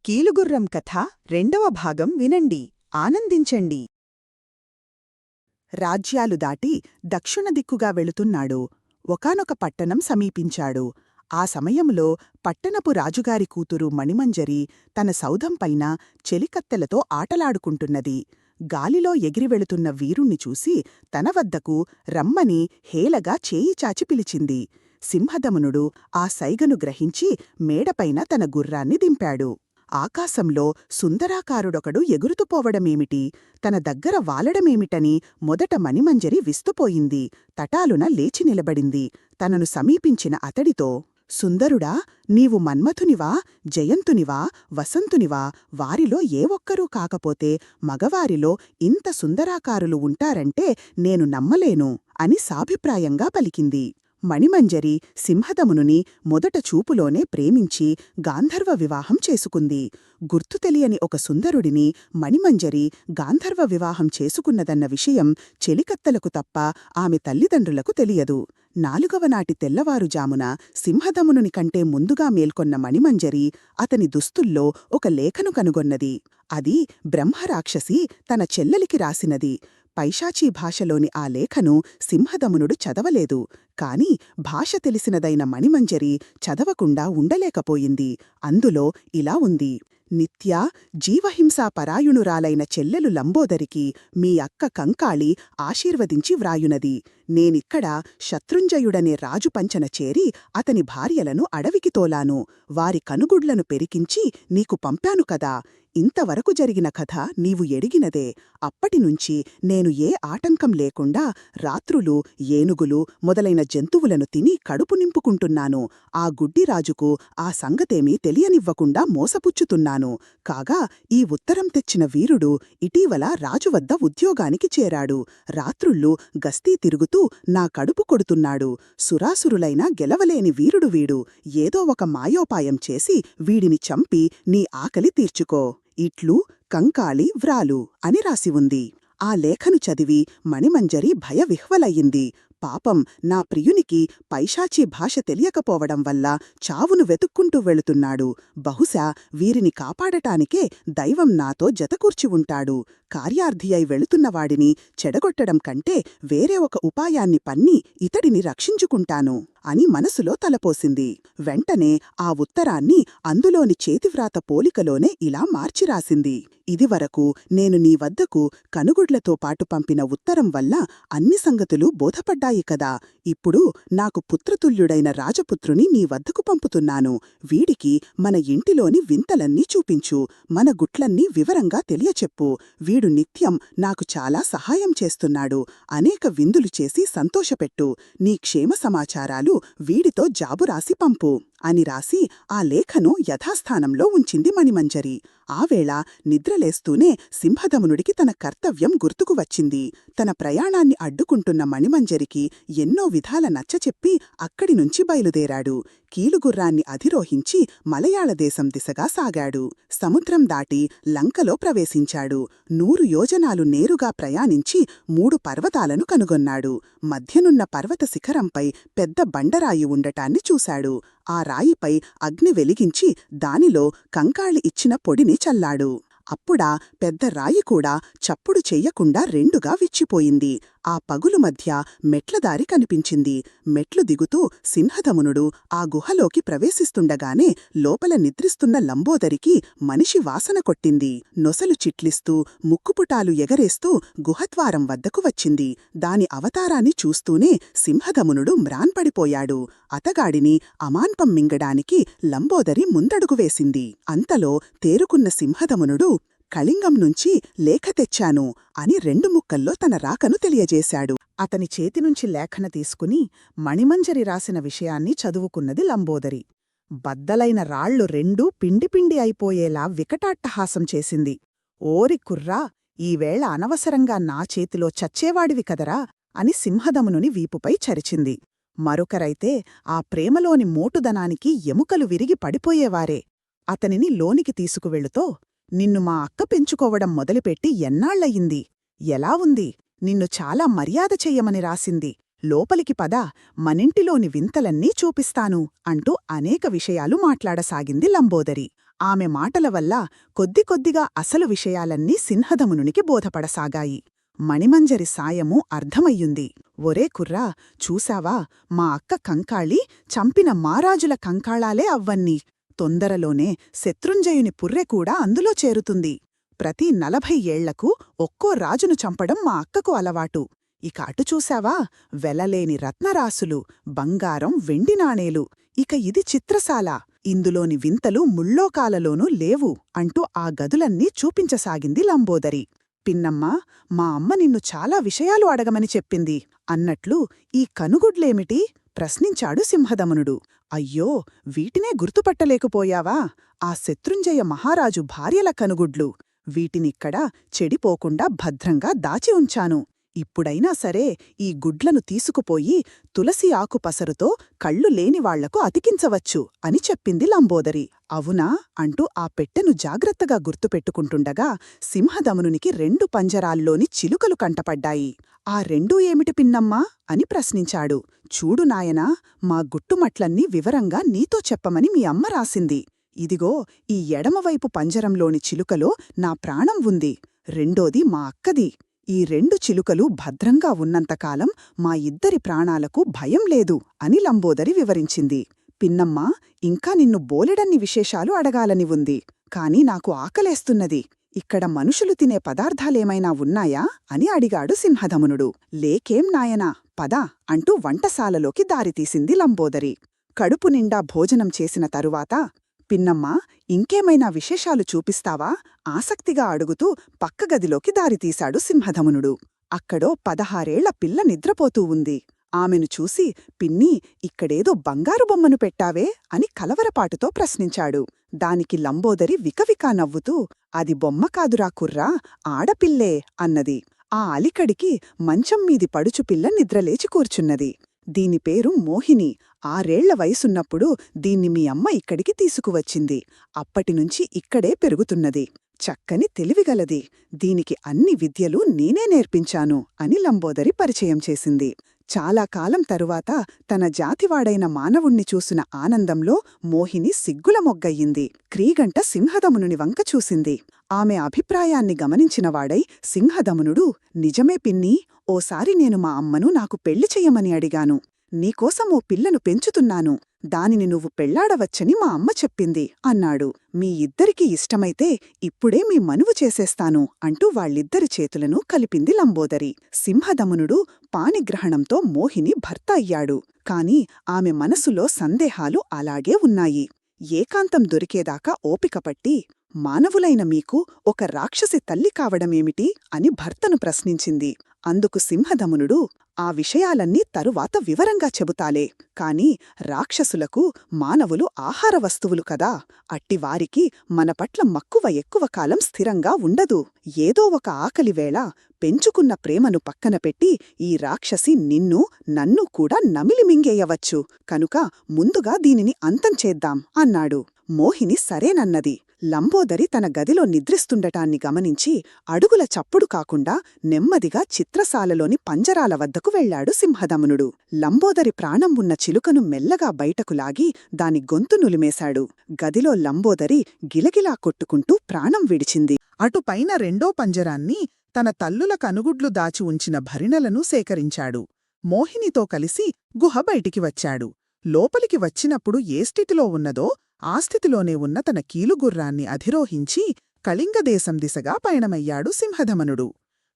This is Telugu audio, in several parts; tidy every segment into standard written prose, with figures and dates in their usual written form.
కీలుగుర్రం కథ రెండవ భాగం వినండి, ఆనందించండి. రాజ్యాలు దాటి దక్షిణ దిక్కుగా వెళుతున్నాడు. ఒకానొక పట్టణం సమీపించాడు. ఆ సమయంలో పట్టణపు రాజుగారి కూతురు మణిమంజరి తన సౌధంపైన చెలికత్తెలతో ఆటలాడుకుంటున్నది. గాలిలో ఎగిరివెళుతున్న వీరుణ్ణి చూసి తన వద్దకు రమ్మని హేళగా చేయిచాచి పిలిచింది. సింహదమనుడు ఆ సైగను గ్రహించి మేడపైన తన గుర్రాన్ని దింపాడు. ఆకాశంలో సుందరాకారుడొకడు ఎగురుతుపోవడమేమిటి, తన దగ్గర వాలడమేమిటని మొదట మణిమంజరి విస్తుపోయింది. తటాలున లేచి నిలబడింది. తనను సమీపించిన అతడితో, సుందరుడా, నీవు మన్మథునివా, జయంతునివా, వసంతునివా? వారిలో ఏ ఒక్కరూ కాకపోతే మగవారిలో ఇంత సుందరాకారులు ఉంటారంటే నేను నమ్మలేను అని సాభిప్రాయంగా పలికింది. మణిమంజరి సింహదమునుని మొదట చూపులోనే ప్రేమించి గాంధర్వ వివాహం చేసుకుంది. గుర్తు తెలియని ఒక సుందరుడిని మణిమంజరి గాంధర్వ వివాహం చేసుకున్నదన్న విషయం చెలికత్తలకు తప్ప ఆమె తల్లిదండ్రులకు తెలియదు. 4వనాటి తెల్లవారుజామున సింహదమునుని కంటే ముందుగా మేల్కొన్న మణిమంజరి అతని దుస్తుల్లో ఒక లేఖను కనుగొన్నది. అది బ్రహ్మరాక్షసి తన చెల్లెలికి రాసినది. పైశాచీ భాషలోని ఆ లేఖను సింహదమునుడు చదవలేదు. కాని భాష తెలిసినదైన మణిమంజరి చదవకుండా ఉండలేకపోయింది. అందులో ఇలా ఉంది: నిత్యా, జీవహింసాపరాయుణురాలైన చెల్లెలు లంబోదరికి మీ అక్క కంకాళి ఆశీర్వదించి వ్రాయునది. నేనిక్కడ శత్రుంజయుడనే రాజు పంచన చేరి అతని భార్యలను అడవికి తోలాను. వారి కనుగుడ్లను పెరికించి నీకు పంపాను కదా. ఇంతవరకు జరిగిన కథ నీవు ఎడిగినదే. అప్పటినుంచి నేను ఏ ఆటంకం లేకుండా రాత్రులు ఏనుగులు మొదలైన జంతువులను తిని కడుపు నింపుకుంటున్నాను. ఆ గుడ్డిరాజుకు ఆ సంగతేమీ తెలియనివ్వకుండా మోసపుచ్చుతున్నాను. కాగా ఈ ఉత్తరం తెచ్చిన వీరుడు ఇటీవల రాజువద్ద ఉద్యోగానికి చేరాడు. రాత్రుళ్ళు గస్తీ తిరుగుతూ నా కడుపు కొడుతున్నాడు. సురాసురులైనా గెలవలేని వీరుడు వీడు. ఏదో ఒక మాయోపాయం చేసి వీడిని చంపి నీ ఆకలి తీర్చుకో. ఇట్లు కంకాళి వ్రాలు అని రాసి ఉంది. ఆ లేఖను చదివి మణిమంజరి భయవిహ్వలయ్యింది. పాపం, నా ప్రియునికి పైశాచీ భాష తెలియకపోవడం వల్ల చావును వెతుక్కుంటూ వెళుతున్నాడు. బహుశా వీరిని కాపాడటానికే దైవం నాతో జతకూర్చి ఉంటాడు. కార్యార్థి అయి వెళుతున్నవాడిని చెడగొట్టడం కంటే వేరే ఒక ఉపాయాన్ని పన్ని ఇతడిని రక్షించుకుంటాను అని మనసులో తలపోసింది. వెంటనే ఆ ఉత్తరాన్ని అందులోని చేతివ్రాత పోలికలోనే ఇలా మార్చిరాసింది: ఇదివరకు నేను నీ వద్దకు కనుగుడ్లతో పాటు పంపిన ఉత్తరం వల్ల అన్ని సంగతులు బోధపడ్డాయి కదా. ఇప్పుడు నాకు పుత్రతుల్యుడైన రాజపుత్రుని నీ వద్దకు పంపుతున్నాను. వీడికి మన ఇంటిలోని వింతలన్నీ చూపించు. మన గుట్లన్నీ వివరంగా తెలియచెప్పు. వీడు నిత్యం నాకు చాలా సహాయం చేస్తున్నాడు. అనేక విందులు చేసి సంతోషపెట్టు. నీ క్షేమ సమాచారాలు వీడితో జాబురాసి పంపు అని రాసి ఆ లేఖను యథాస్థానంలో ఉంచింది మణిమంజరి. ఆవేళ నిద్రలేస్తూనే సింహదమునుడికి తన కర్తవ్యం గుర్తుకు వచ్చింది. తన ప్రయాణాన్ని అడ్డుకుంటున్న మణిమంజరికి ఎన్నో విధాల నచ్చచెప్పి అక్కడినుంచి బయలుదేరాడు. కీలుగుర్రాన్ని అధిరోహించి మలయాళదేశం దిశగా సాగాడు. సముద్రం దాటి లంకలో ప్రవేశించాడు. 100 యోజనాలు నేరుగా ప్రయాణించి 3 పర్వతాలను కనుగొన్నాడు. మధ్యనున్న పర్వత శిఖరంపై పెద్ద బండరాయి ఉండటాన్ని చూశాడు. ఆ రాయిపై అగ్ని వెలిగించి దానిలో కంకాళి ఇచ్చిన పొడిని చల్లాడు. అప్పుడా పెద్ద రాయి కూడా చప్పుడు చెయ్యకుండా రెండుగా విచ్చిపోయింది. ఆ పగులు మధ్య మెట్లదారి కనిపించింది. మెట్లు దిగుతూ సింహదమునుడు ఆ గుహలోకి ప్రవేశిస్తుండగానే లోపల నిద్రిస్తున్న లంబోదరికి మనిషి వాసన కొట్టింది. నొసలు చిట్లిస్తూ ముక్కుపుటాలు ఎగరేస్తూ గుహద్వారం వద్దకు వచ్చింది. దాని అవతారాన్ని చూస్తూనే సింహదమునుడు మ్రాన్పడిపోయాడు. అతగాడిని అమాన్పం మింగడానికి లంబోదరి ముందడుగు వేసింది. అంతలో తేరుకున్న సింహదమునుడు, కళింగం నుంచి లేఖ తెచ్చాను అని 2 ముక్కల్లో తన రాకను తెలియజేశాడు. అతని చేతినుంచి లేఖన తీసుకుని మణిమంజరి రాసిన విషయాన్ని చదువుకున్నది లంబోదరి. బద్దలైన రాళ్లు 2 పిండి అయిపోయేలా వికటాట్టహాసం చేసింది. ఓరి కుర్రా, ఈవేళ అనవసరంగా నా చేతిలో చచ్చేవాడివి కదరా అని సింహదమునుని వీపుపై చరిచింది. మరొకరైతే ఆ ప్రేమలోని మోటుదనానికి ఎముకలు విరిగి పడిపోయేవారే. అతనిని లోనికి తీసుకువెళుతో, నిన్ను మా అక్క పెంచుకోవడం మొదలుపెట్టి ఎన్నాళ్లయింది? ఎలా ఉంది? నిన్ను చాలా మర్యాద చెయ్యమని రాసింది. లోపలికి పద, మనింటిలోని వింతలన్నీ చూపిస్తాను అంటూ అనేక విషయాలు మాట్లాడసాగింది లంబోదరి. ఆమె మాటల వల్ల కొద్ది కొద్దిగా అసలు విషయాలన్నీ సింహదమునునికి బోధపడసాగాయి. మణిమంజరి సాయము అర్థమయ్యుంది. ఒరే కుర్రా, చూశావా, మా అక్క కంకాళి చంపిన మారాజుల కంకాళాలే అవ్వన్నీ. తొందరలోనే శత్రుంజయుని పుర్రెకూడా అందులో చేరుతుంది. ప్రతి 40 ఏళ్లకు ఒక్కో రాజును చంపడం మా అక్కకు అలవాటు. ఇక అటు చూశావా, వెలలేని రత్నరాసులు, బంగారం, వెండి నాణేలు. ఇక ఇది చిత్రశాల. ఇందులోని వింతలు ముల్లోకాలలోనూ లేవు అంటూ ఆ గదులన్నీ చూపించసాగింది లంబోదరి. పిన్నమ్మా, మా అమ్మ నిన్ను చాలా విషయాలు అడగమని చెప్పింది అన్నట్లు ఈ కనుగుడ్లేమిటి? ప్రశ్నించాడు సింహదమనుడు. అయ్యో, వీటినే గుర్తుపట్టలేకపోయావా? ఆ శత్రుంజయ మహారాజు భార్యల కనుగుడ్లు. వీటినిక్కడ చెడిపోకుండా భద్రంగా దాచి ఉంచాను. ఇప్పుడైనా సరే ఈ గుడ్లను తీసుకుపోయి తులసి ఆకు పసరుతో కళ్ళు లేనివాళ్లకు అతికించవచ్చు అని చెప్పింది లంబోదరి. అవునా అంటూ ఆ పెట్టెను జాగ్రత్తగా గుర్తుపెట్టుకుంటుండగా సింహదమనునికి 2 పంజరాల్లోని చిలుకలు కంటపడ్డాయి. ఆ 2 ఏమిటి పిన్నమ్మా అని ప్రశ్నించాడు. చూడు నాయనా, మా గుట్టుమట్లన్నీ వివరంగా నీతో చెప్పమని మీ అమ్మ రాసింది. ఇదిగో, ఈ ఎడమవైపు పంజరంలోని చిలుకలో నా ప్రాణం ఉంది. రెండోది మా అక్కది. ఈ 2 చిలుకలు భద్రంగా ఉన్నంతకాలం మా ఇద్దరి ప్రాణాలకు భయం లేదు అని లంబోదరి వివరించింది. పిన్నమ్మా, ఇంకా నిన్ను బోలెడన్ని విశేషాలు అడగాలని ఉంది. కాని నాకు ఆకలేస్తున్నది. ఇక్కడ మనుషులు తినే పదార్థాలేమైనా ఉన్నాయా అని అడిగాడు సింహదమనుడు. లేకేం నాయనా, పద అంటూ వంటశాలలోకి దారితీసింది లంబోదరి. కడుపు నిండా భోజనం చేసిన తరువాత, పిన్నమ్మా, ఇంకేమైనా విశేషాలు చూపిస్తావా ఆసక్తిగా అడుగుతూ పక్కగదిలోకి దారితీశాడు సింహదమనుడు. అక్కడో 16 ఏళ్ల పిల్ల నిద్రపోతూ ఉంది. ఆమెను చూసి, పిన్నీ, ఇక్కడేదో బంగారు బొమ్మను పెట్టావే అని కలవరపాటుతో ప్రశ్నించాడు. దానికి లంబోదరి వికవికా నవ్వుతూ, అది బొమ్మ కాదురా కుర్రా, ఆడపిల్లే అన్నది. ఆ అలికడికి మంచంమీది పడుచుపిల్ల నిద్రలేచి కూర్చున్నది. దీని పేరు మోహిని. 6 ఏళ్ల వయసున్నప్పుడు దీన్ని మీ అమ్మ ఇక్కడికి తీసుకువచ్చింది. అప్పటినుంచి ఇక్కడే పెరుగుతున్నది. చక్కని తెలివిగలది. దీనికి అన్ని విద్యలు నేనే నేర్పించాను అని లంబోదరి పరిచయం చేసింది. చాలా కాలం తరువాత తన జాతివాడైన మానవుణ్ణి చూసిన ఆనందంలో మోహిని సిగ్గుల మొగ్గయ్యింది. క్రీగంట సింహదమనుని వంక చూసింది. ఆమె అభిప్రాయాన్ని గమనించినవాడై సింహదమనుడు, నిజమే పిన్నీ, ఓసారి నేను మా అమ్మను నాకు పెళ్లి చెయ్యమని అడిగాను. నీకోసం ఓ పిల్లను పెంచుతున్నాను. దానిని నువ్వు పెళ్లాడవచ్చని మా అమ్మ చెప్పింది అన్నాడు. మీ ఇద్దరికీ ఇష్టమైతే ఇప్పుడే మీ మనువు చేసేస్తాను అంటూ వాళ్ళిద్దరి చేతులను కలిపింది లంబోదరి. సింహదమనుడు పాణిగ్రహణంతో మోహిని భర్త అయ్యాడు. కాని ఆమె మనసులో సందేహాలు అలాగే ఉన్నాయి. ఏకాంతం దొరికేదాకా ఓపికపట్టి, మానవులైన మీకు ఒక రాక్షసి తల్లి కావడమేమిటి అని భర్తను ప్రశ్నించింది. అందుకు సింహదమనుడు, ఆ విషయాలన్నీ తరువాత వివరంగా చెబుతాలే. కాని రాక్షసులకు మానవులు ఆహార వస్తువులు కదా. అట్టివారికి మనపట్ల మక్కువ ఎక్కువ కాలం స్థిరంగా ఉండదు. ఏదో ఒక ఆకలివేళ పెంచుకున్న ప్రేమను పక్కనపెట్టి ఈ రాక్షసి నిన్ను, నన్ను కూడా నమిలి మింగేయవచ్చు. కనుక ముందుగా దీనిని అంతం చేద్దాం అన్నాడు. మోహిని సరేనన్నది. లంబోదరి తన గదిలో నిద్రిస్తుండటాన్ని గమనించి అడుగుల చప్పుడు కాకుండా నెమ్మదిగా చిత్రశాలలోని పంజరాల వద్దకు వెళ్లాడు సింహదమనుడు. లంబోదరి ప్రాణం ఉన్న చిలుకను మెల్లగా బయటకు లాగి దాని గొంతు నులిమేశాడు. గదిలో లంబోదరి గిలగిలా కొట్టుకుంటూ ప్రాణం విడిచింది. అటుపైన 2వ పంజరాన్ని, తన తల్లుల కనుగుడ్లు దాచి ఉంచిన భరిణలను సేకరించాడు. మోహినితో కలిసి గుహ బయటికి వచ్చాడు. లోపలికి వచ్చినప్పుడు ఏ స్థితిలో ఉన్నదో ఆ స్థితిలోనే ఉన్న తన కీలుగుర్రాన్ని అధిరోహించి కళింగదేశం దిశగా పయనమయ్యాడు సింహదమనుడు.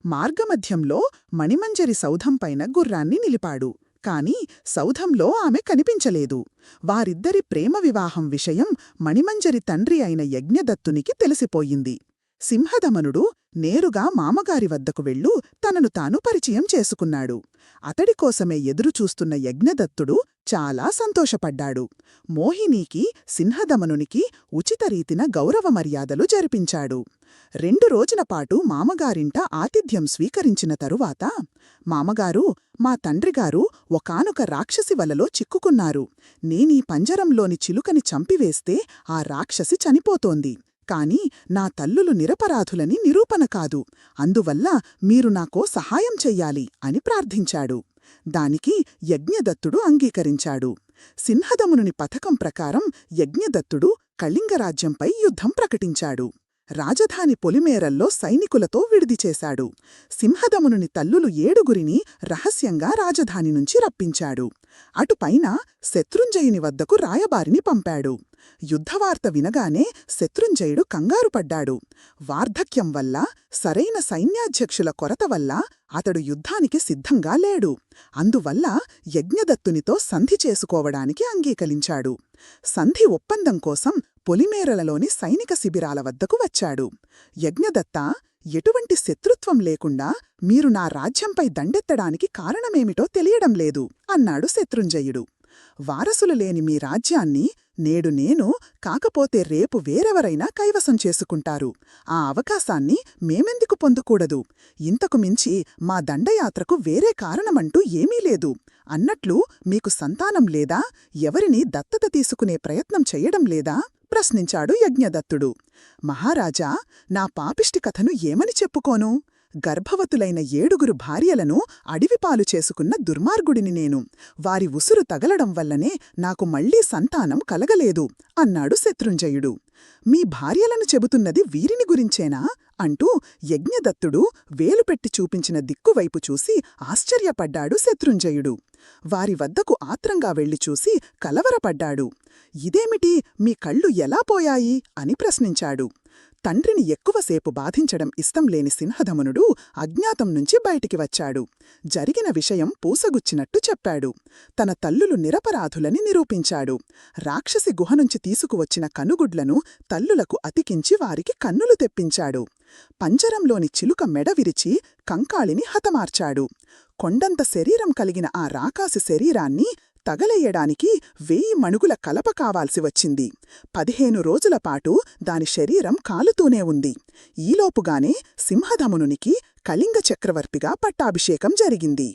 మార్గమధ్యంలో మణిమంజరి సౌధంపైన గుర్రాన్ని నిలిపాడు. కాని సౌధంలో ఆమె కనిపించలేదు. వారిద్దరి ప్రేమ వివాహం విషయం మణిమంజరి తండ్రి అయిన యజ్ఞదత్తునికి తెలిసిపోయింది. సింహదమనుడు నేరుగా మామగారి వద్దకు వెళ్ళు తనను తాను పరిచయం చేసుకున్నాడు. అతడికోసమే ఎదురుచూస్తున్న యజ్ఞదత్తుడు చాలా సంతోషపడ్డాడు. మోహినీకి, సింహదమనునికి ఉచితరీతిన గౌరవ మర్యాదలు జరిపించాడు. 2 రోజులపాటు మామగారింట ఆతిథ్యం స్వీకరించిన తరువాత, మామగారు, మా తండ్రిగారు ఒకానొక రాక్షసి వలలో చిక్కుకున్నారు. నేనీ పంజరంలోని చిలుకని చంపివేస్తే ఆ రాక్షసి చనిపోతోంది. కాని నా తల్లులు నిరపరాధులని నిరూపణ కాదు. అందువల్ల మీరు నాకో సహాయం చెయ్యాలి అని ప్రార్థించాడు. దానికి యజ్ఞదత్తుడు అంగీకరించాడు. సింహదమునుని పథకం ప్రకారం యజ్ఞదత్తుడు కళింగరాజ్యంపై యుద్ధం ప్రకటించాడు. రాజధాని పొలిమేరల్లో సైనికులతో విడిదిచేశాడు. సింహదమునుని తల్లులు 7గురిని రహస్యంగా రాజధాని నుంచి రప్పించాడు. అటుపైన శత్రుంజయుని వద్దకు రాయబారిని పంపాడు. యుద్ధవార్త వినగానే శత్రుంజయుడు కంగారుపడ్డాడు. వార్ధక్యం వల్ల, సరైన సైన్యాధ్యక్షుల కొరత వల్ల అతడు యుద్ధానికి సిద్ధంగా లేడు. అందువల్ల యజ్ఞదత్తునితో సంధి చేసుకోవడానికి అంగీకరించాడు. సంధి ఒప్పందం కోసం పొలిమేరలలోని సైనిక శిబిరాల వద్దకు వచ్చాడు. యజ్ఞదత్త, ఎటువంటి శత్రుత్వం లేకుండా మీరు నా రాజ్యంపై దండెత్తడానికి కారణమేమిటో తెలియడం లేదు అన్నాడు శత్రుంజయుడు. వారసులు లేని మీ రాజ్యాన్ని నేడు నేను, కాకపోతే రేపు వేరెవరైనా కైవసం చేసుకుంటారు. ఆ అవకాశాన్ని మేమెందుకు పొందకూడదు? ఇంతకు మించి మా దండయాత్రకు వేరే కారణమంటూ ఏమీ లేదు. అన్నట్లు మీకు సంతానం లేదా? ఎవరిని దత్తత తీసుకునే ప్రయత్నం చెయ్యడం లేదా? ప్రశ్నించాడు యజ్ఞదత్తుడు. మహారాజా, నా పాపిష్టి కథను ఏమని చెప్పుకోను? గర్భవతులైన 7గురు భార్యలను అడవిపాలు చేసుకున్న దుర్మార్గుడిని నేను. వారి ఉసురు తగలడం వల్లనే నాకు మళ్లీ సంతానం కలగలేదు అన్నాడు శత్రుంజయుడు. మీ భార్యలను చెబుతున్నది వీరిని గురించేనా అంటూ యజ్ఞదత్తుడు వేలుపెట్టి చూపించిన దిక్కువైపు చూసి ఆశ్చర్యపడ్డాడు శత్రుంజయుడు. వారి వద్దకు ఆత్రంగా వెళ్లి చూసి కలవరపడ్డాడు. ఇదేమిటి, మీ కళ్ళు ఎలా పోయాయి అని ప్రశ్నించాడు. తండ్రిని ఎక్కువసేపు బాధించడం ఇష్టంలేని సింహదమునుడు అజ్ఞాతం నుంచి బయటికి వచ్చాడు. జరిగిన విషయం పూసగుచ్చినట్టు చెప్పాడు. తన తల్లులు నిరపరాధులని నిరూపించాడు. రాక్షసి గుహనుంచి తీసుకువచ్చిన కనుగుడ్లను తల్లులకు అతికించి వారికి కన్నులు తెప్పించాడు. పంజరంలోని చిలుక మెడ విరిచి కంకాళిని హతమార్చాడు. కొండంత శరీరం కలిగిన ఆ రాకాసి శరీరాన్ని తగలెయ్యడానికి 1000 మణుగుల కలప కావాల్సి వచ్చింది. 15 రోజులపాటు దాని శరీరం కాలుతూనే ఉంది. ఈలోపుగానే సింహదమునునికి కళింగ చక్రవర్తిగా పట్టాభిషేకం జరిగింది.